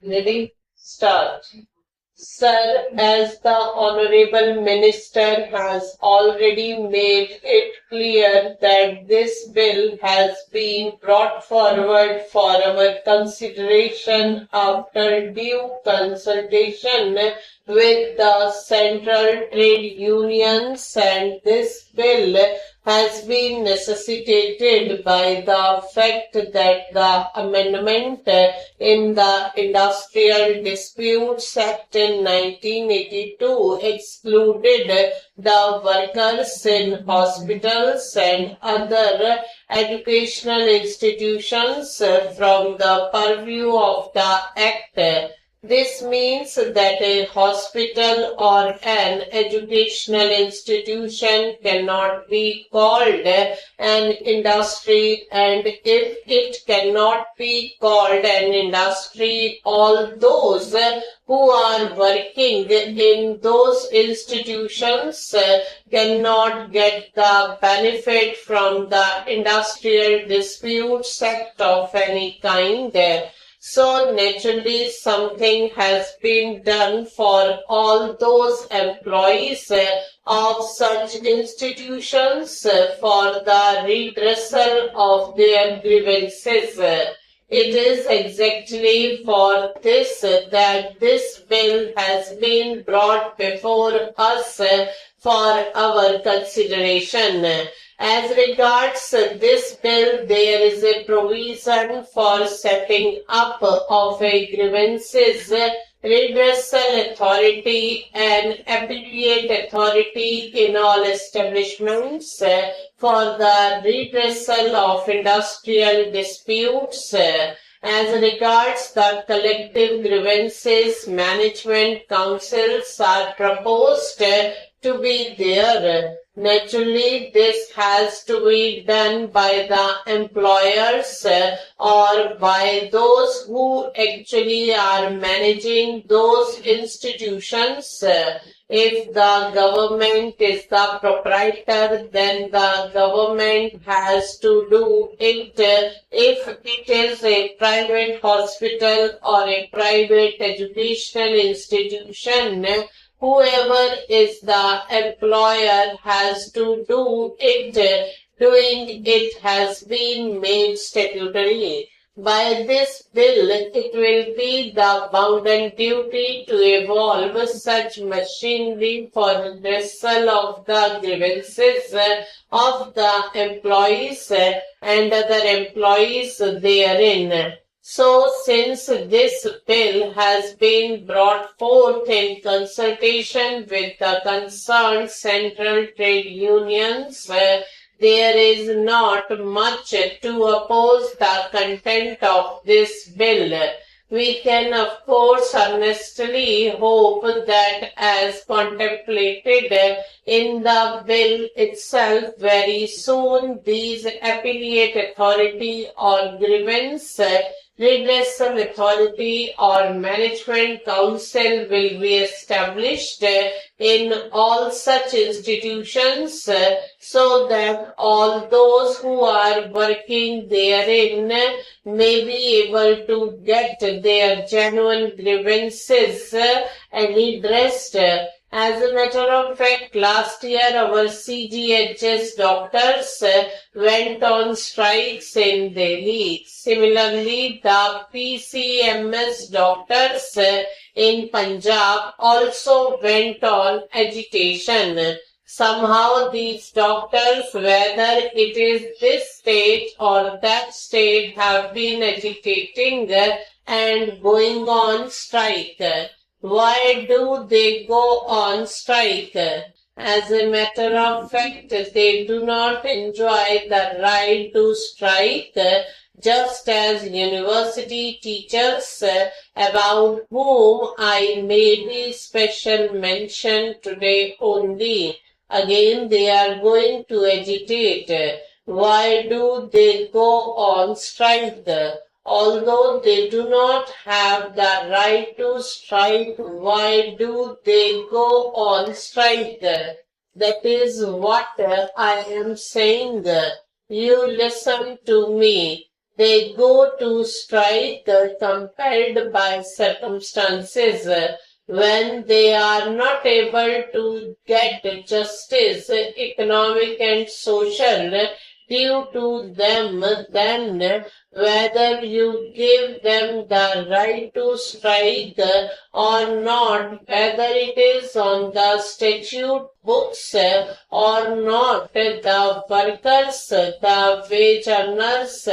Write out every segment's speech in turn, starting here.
Ready? Start. Sir, as the Honorable Minister has already made it clear that this bill has been brought forward for our consideration after due consultation with the central trade unions, and this bill has been necessitated by the fact that the amendment in the Industrial Disputes Act in 1982 excluded the workers in hospitals and other educational institutions from the purview of the Act. This means that a hospital or an educational institution cannot be called an industry, and if it cannot be called an industry, all those who are working in those institutions cannot get the benefit from the Industrial Disputes Act of any kind. So naturally something has been done for all those employees of such institutions for the redressal of their grievances. It is exactly for this that this bill has been brought before us for our consideration. As regards this bill, there is a provision for setting up of a grievances redressal authority and appellate authority in all establishments for the redressal of industrial disputes. As regards the collective grievances, management councils are proposed to be there. Naturally, this has to be done by the employers or by those who actually are managing those institutions. If the government is the proprietor, then the government has to do it. If it is a private hospital or a private educational institution, whoever is the employer has to do it. Doing it has been made statutory. By this bill, it will be the bounden duty to evolve such machinery for redressal of the grievances of the employees and other employees therein. So, since this bill has been brought forth in consultation with the concerned central trade unions, there is not much to oppose the content of this bill. We can of course earnestly hope that as contemplated in the bill itself, very soon these appellate authority or grievance redressal authority or management council will be established in all such institutions so that all those who are working therein may be able to get their genuine grievances redressed. As a matter of fact, last year our CGHS doctors went on strikes in Delhi. Similarly, the PCMS doctors in Punjab also went on agitation. Somehow these doctors, whether it is this state or that state, have been agitating and going on strike. Why do they go on strike? As a matter of fact, they do not enjoy the right to strike, just as university teachers, about whom I made a special mention today only. Again, they are going to agitate. Why do they go on strike? Although they do not have the right to strike, why do they go on strike? That is what I am saying. You listen to me. they go to strike compelled by circumstances when they are not able to get justice, economic and social, due to them, then whether you give them the right to strike or not, whether it is on the statute books or not, the workers, the wage earners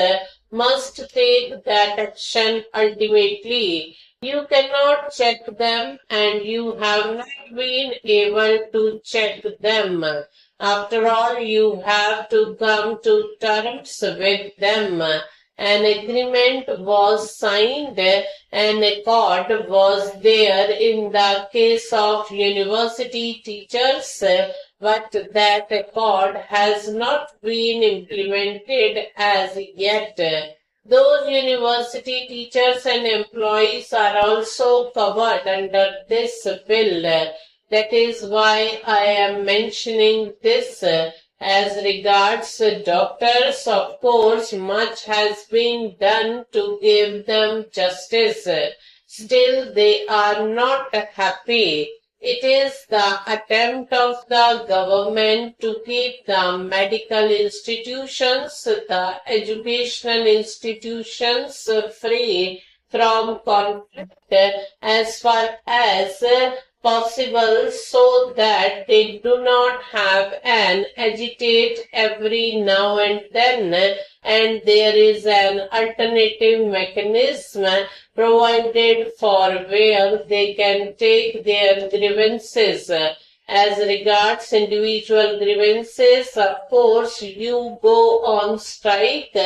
must take that action ultimately. You cannot check them and you have not been able to check them. After all, you have to come to terms with them. An agreement was signed, an accord was there in the case of university teachers, but that accord has not been implemented as yet. Those university teachers and employees are also covered under this bill. That is why I am mentioning this. As regards doctors, of course, much has been done to give them justice. Still, they are not happy. It is the attempt of the government to keep the medical institutions, the educational institutions free from conflict as far as possible, so that they do not have an agitate every now and then, and there is an alternative mechanism provided for where they can take their grievances. As regards individual grievances, of course, you go on strike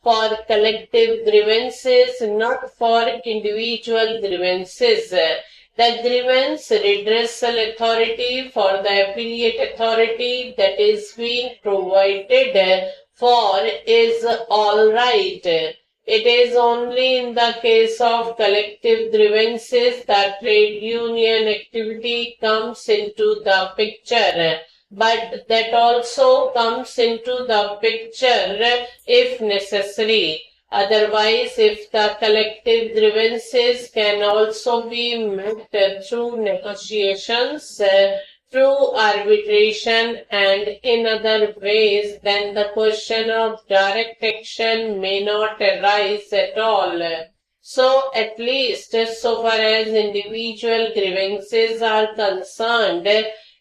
for collective grievances, not for individual grievances. The grievance redressal authority for the affiliate authority that is being provided for is all right. It is only in the case of collective grievances that trade union activity comes into the picture. But that also comes into the picture if necessary. Otherwise, if the collective grievances can also be met through negotiations, through arbitration and in other ways, then the question of direct action may not arise at all. So, at least so far as individual grievances are concerned,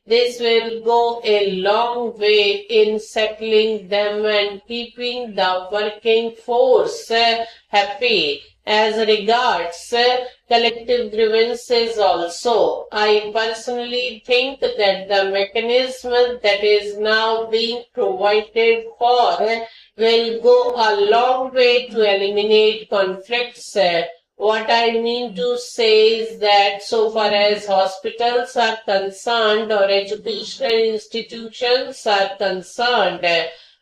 this will go a long way in settling them and keeping the working force happy. As regards collective grievances also, I personally think that the mechanism that is now being provided for will go a long way to eliminate conflicts. What I mean to say is that so far as hospitals are concerned or educational institutions are concerned,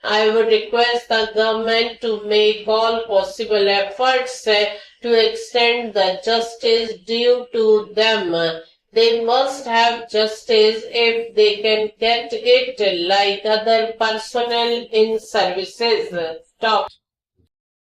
I would request the government to make all possible efforts to extend the justice due to them. They must have justice if they can get it like other personnel in services. Stop.